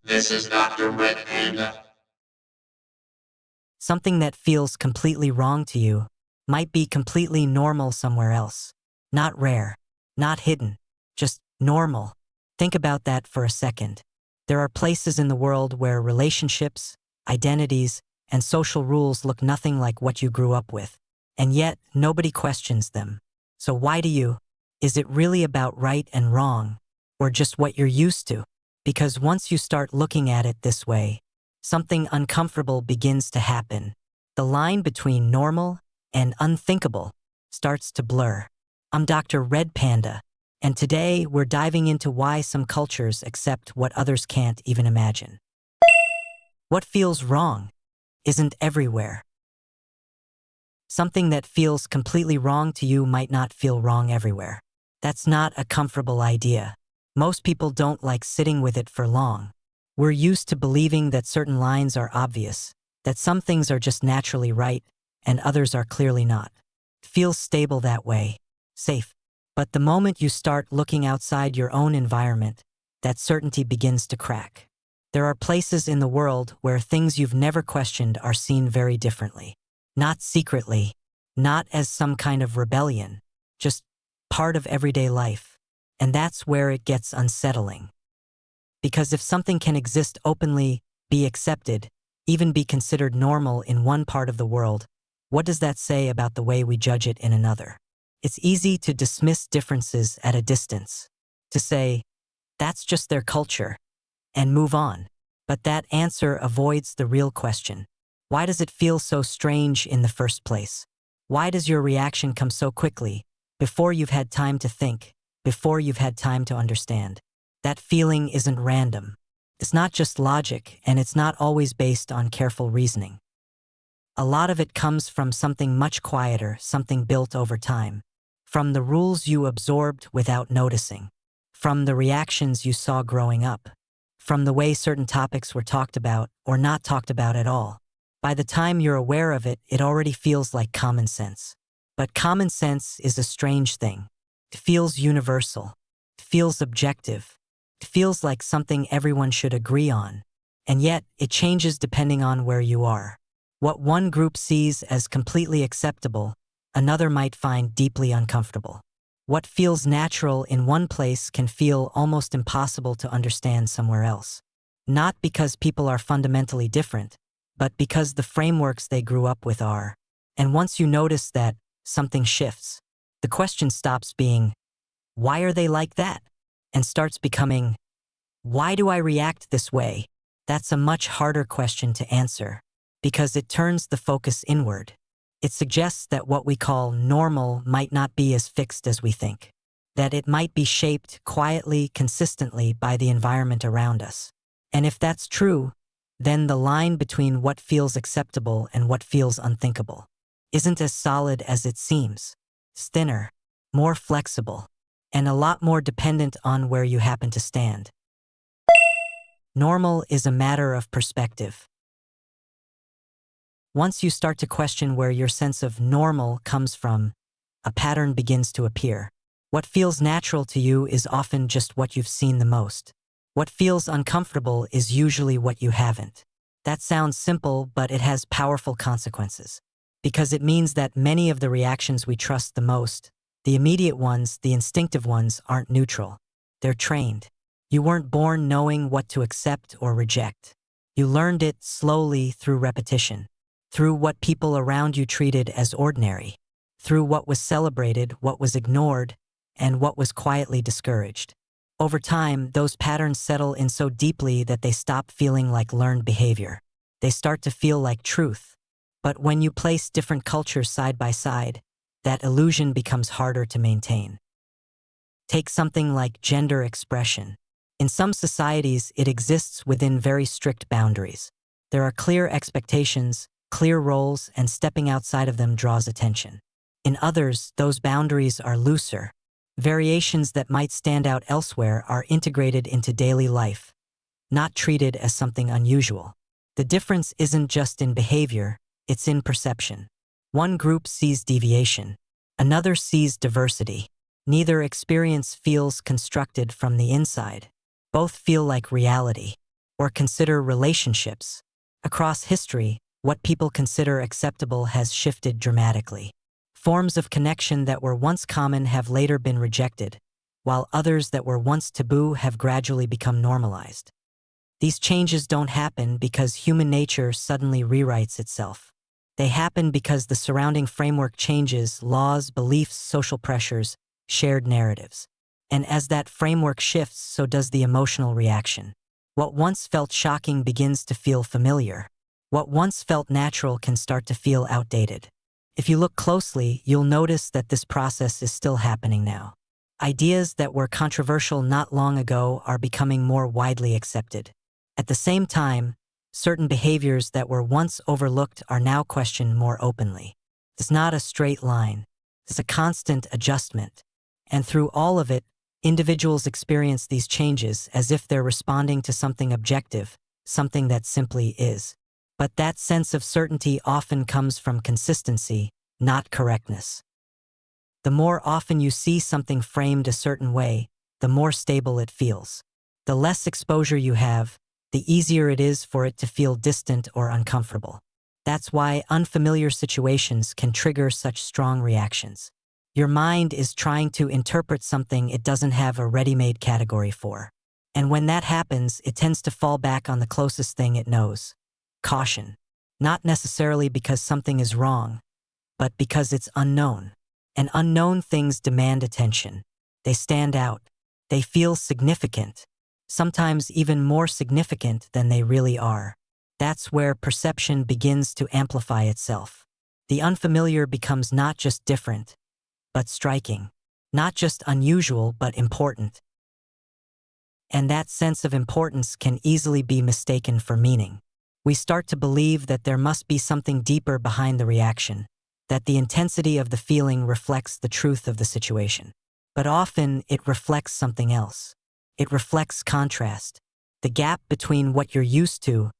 This is Dr.RED Panda. Something that feels completely wrong to you might be completely normal somewhere else. Not rare, not hidden, just normal. Think about that for a second. There are places in the world where relationships, identities, and social rules look nothing like what you grew up with. And yet, nobody questions them. So why do you? Is it really about right and wrong, or just what you're used to? Because once you start looking at it this way, something uncomfortable begins to happen. The line between normal and unthinkable starts to blur. I'm Dr. Red Panda, and today we're diving into why some cultures accept what others can't even imagine. What feels wrong isn't everywhere. Something that feels completely wrong to you might not feel wrong everywhere. That's not a comfortable idea. Most people don't like sitting with it for long. We're used to believing that certain lines are obvious, that some things are just naturally right, and others are clearly not. It feels stable that way, safe. But the moment you start looking outside your own environment, that certainty begins to crack. There are places in the world where things you've never questioned are seen very differently. Not secretly, not as some kind of rebellion, just part of everyday life. And that's where it gets unsettling. Because if something can exist openly, be accepted, even be considered normal in one part of the world, what does that say about the way we judge it in another? It's easy to dismiss differences at a distance, to say, that's just their culture, and move on. But that answer avoids the real question. Why does it feel so strange in the first place? Why does your reaction come so quickly, before you've had time to think, before you've had time to understand? That feeling isn't random. It's not just logic, and it's not always based on careful reasoning. A lot of it comes from something much quieter, something built over time. From the rules you absorbed without noticing. From the reactions you saw growing up. From the way certain topics were talked about or not talked about at all. By the time you're aware of it, it already feels like common sense. But common sense is a strange thing. It feels universal. It feels objective. It feels like something everyone should agree on. And yet, it changes depending on where you are. What one group sees as completely acceptable, another might find deeply uncomfortable. What feels natural in one place can feel almost impossible to understand somewhere else. Not because people are fundamentally different, but because the frameworks they grew up with are. And once you notice that, something shifts. The question stops being, why are they like that? And starts becoming, why do I react this way? That's a much harder question to answer, because it turns the focus inward. It suggests that what we call normal might not be as fixed as we think, that it might be shaped quietly, consistently by the environment around us. And if that's true, then the line between what feels acceptable and what feels unthinkable isn't as solid as it seems. It's thinner, more flexible, and a lot more dependent on where you happen to stand. Normal is a matter of perspective. Once you start to question where your sense of normal comes from, a pattern begins to appear. What feels natural to you is often just what you've seen the most. What feels uncomfortable is usually what you haven't. That sounds simple, but it has powerful consequences. Because it means that many of the reactions we trust the most, the immediate ones, the instinctive ones, aren't neutral. They're trained. You weren't born knowing what to accept or reject. You learned it slowly through repetition. Through what people around you treated as ordinary, through what was celebrated, what was ignored, and what was quietly discouraged. Over time, those patterns settle in so deeply that they stop feeling like learned behavior. They start to feel like truth. But when you place different cultures side by side, that illusion becomes harder to maintain. Take something like gender expression. In some societies, it exists within very strict boundaries. There are clear expectations, clear roles, and stepping outside of them draws attention. In others, those boundaries are looser. Variations that might stand out elsewhere are integrated into daily life, not treated as something unusual. The difference isn't just in behavior, it's in perception. One group sees deviation, another sees diversity. Neither experience feels constructed from the inside. Both feel like reality. Or consider relationships. Across history, what people consider acceptable has shifted dramatically. Forms of connection that were once common have later been rejected, while others that were once taboo have gradually become normalized. These changes don't happen because human nature suddenly rewrites itself. They happen because the surrounding framework changes: laws, beliefs, social pressures, shared narratives. And as that framework shifts, so does the emotional reaction. What once felt shocking begins to feel familiar. What once felt natural can start to feel outdated. If you look closely, you'll notice that this process is still happening now. Ideas that were controversial not long ago are becoming more widely accepted. At the same time, certain behaviors that were once overlooked are now questioned more openly. It's not a straight line. It's a constant adjustment. And through all of it, individuals experience these changes as if they're responding to something objective, something that simply is. But that sense of certainty often comes from consistency, not correctness. The more often you see something framed a certain way, the more stable it feels. The less exposure you have, the easier it is for it to feel distant or uncomfortable. That's why unfamiliar situations can trigger such strong reactions. Your mind is trying to interpret something it doesn't have a ready-made category for. And when that happens, it tends to fall back on the closest thing it knows: caution. Not necessarily because something is wrong, but because it's unknown. And unknown things demand attention. They stand out. They feel significant, sometimes even more significant than they really are. That's where perception begins to amplify itself. The unfamiliar becomes not just different, but striking. Not just unusual, but important. And that sense of importance can easily be mistaken for meaning. We start to believe that there must be something deeper behind the reaction, that the intensity of the feeling reflects the truth of the situation. But often it reflects something else. It reflects contrast, the gap between what you're used to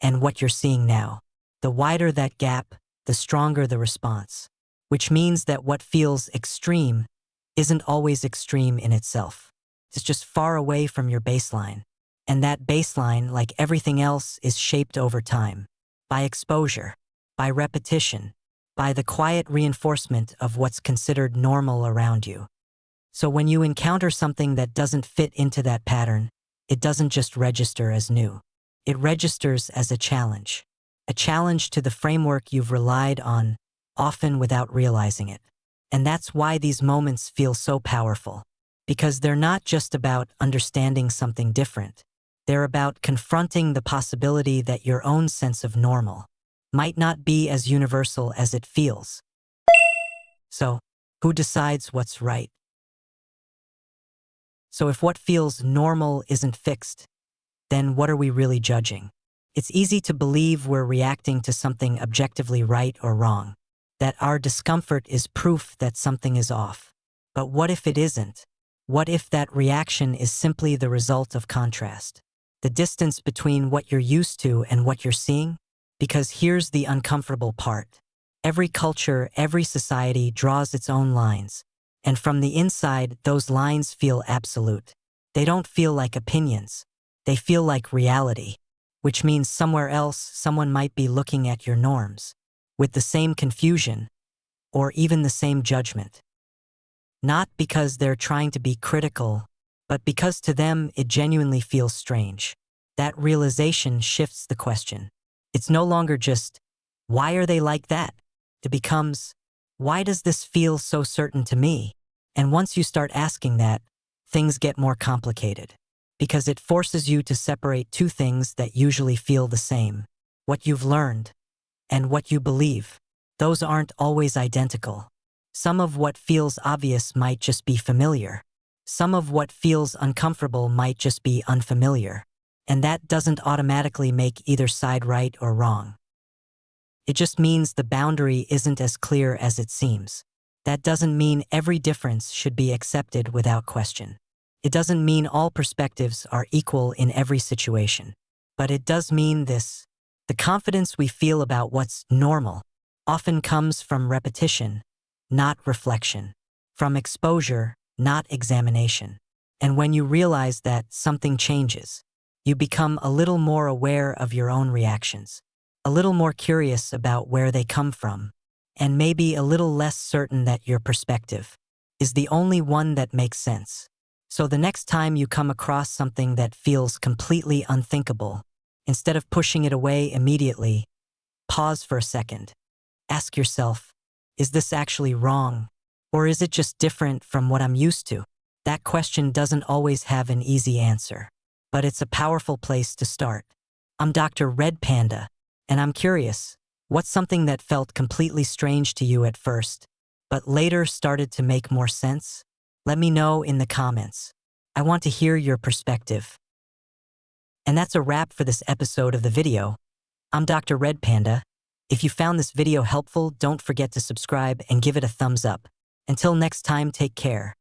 and what you're seeing now. The wider that gap, the stronger the response. Which means that what feels extreme isn't always extreme in itself. It's just far away from your baseline. And that baseline, like everything else, is shaped over time. By exposure, by repetition, by the quiet reinforcement of what's considered normal around you. So when you encounter something that doesn't fit into that pattern, it doesn't just register as new. It registers as a challenge to the framework you've relied on, often without realizing it. And that's why these moments feel so powerful. Because they're not just about understanding something different. They're about confronting the possibility that your own sense of normal might not be as universal as it feels. So, who decides what's right? So if what feels normal isn't fixed, then what are we really judging? It's easy to believe we're reacting to something objectively right or wrong, that our discomfort is proof that something is off. But what if it isn't? What if that reaction is simply the result of contrast? The distance between what you're used to and what you're seeing? Because here's the uncomfortable part. Every culture, every society draws its own lines. And from the inside, those lines feel absolute. They don't feel like opinions. They feel like reality. Which means somewhere else, someone might be looking at your norms with the same confusion or even the same judgment. Not because they're trying to be critical, but because to them it genuinely feels strange. That realization shifts the question. It's no longer just, why are they like that? It becomes, why does this feel so certain to me? And once you start asking that, things get more complicated. Because it forces you to separate two things that usually feel the same: what you've learned and what you believe. Those aren't always identical. Some of what feels obvious might just be familiar. Some of what feels uncomfortable might just be unfamiliar. And that doesn't automatically make either side right or wrong. It just means the boundary isn't as clear as it seems. That doesn't mean every difference should be accepted without question. It doesn't mean all perspectives are equal in every situation. But it does mean this: the confidence we feel about what's normal often comes from repetition, not reflection. From exposure, not examination. And when you realize that, something changes. You become a little more aware of your own reactions, a little more curious about where they come from, and maybe a little less certain that your perspective is the only one that makes sense. So the next time you come across something that feels completely unthinkable, instead of pushing it away immediately, pause for a second. Ask yourself, is this actually wrong? Or is it just different from what I'm used to? That question doesn't always have an easy answer, but it's a powerful place to start. I'm Dr. Panda, and I'm curious, what's something that felt completely strange to you at first, but later started to make more sense? Let me know in the comments. I want to hear your perspective. And that's a wrap for this episode of the video. I'm Dr. Panda. If you found this video helpful, don't forget to subscribe and give it a thumbs up. Until next time, take care.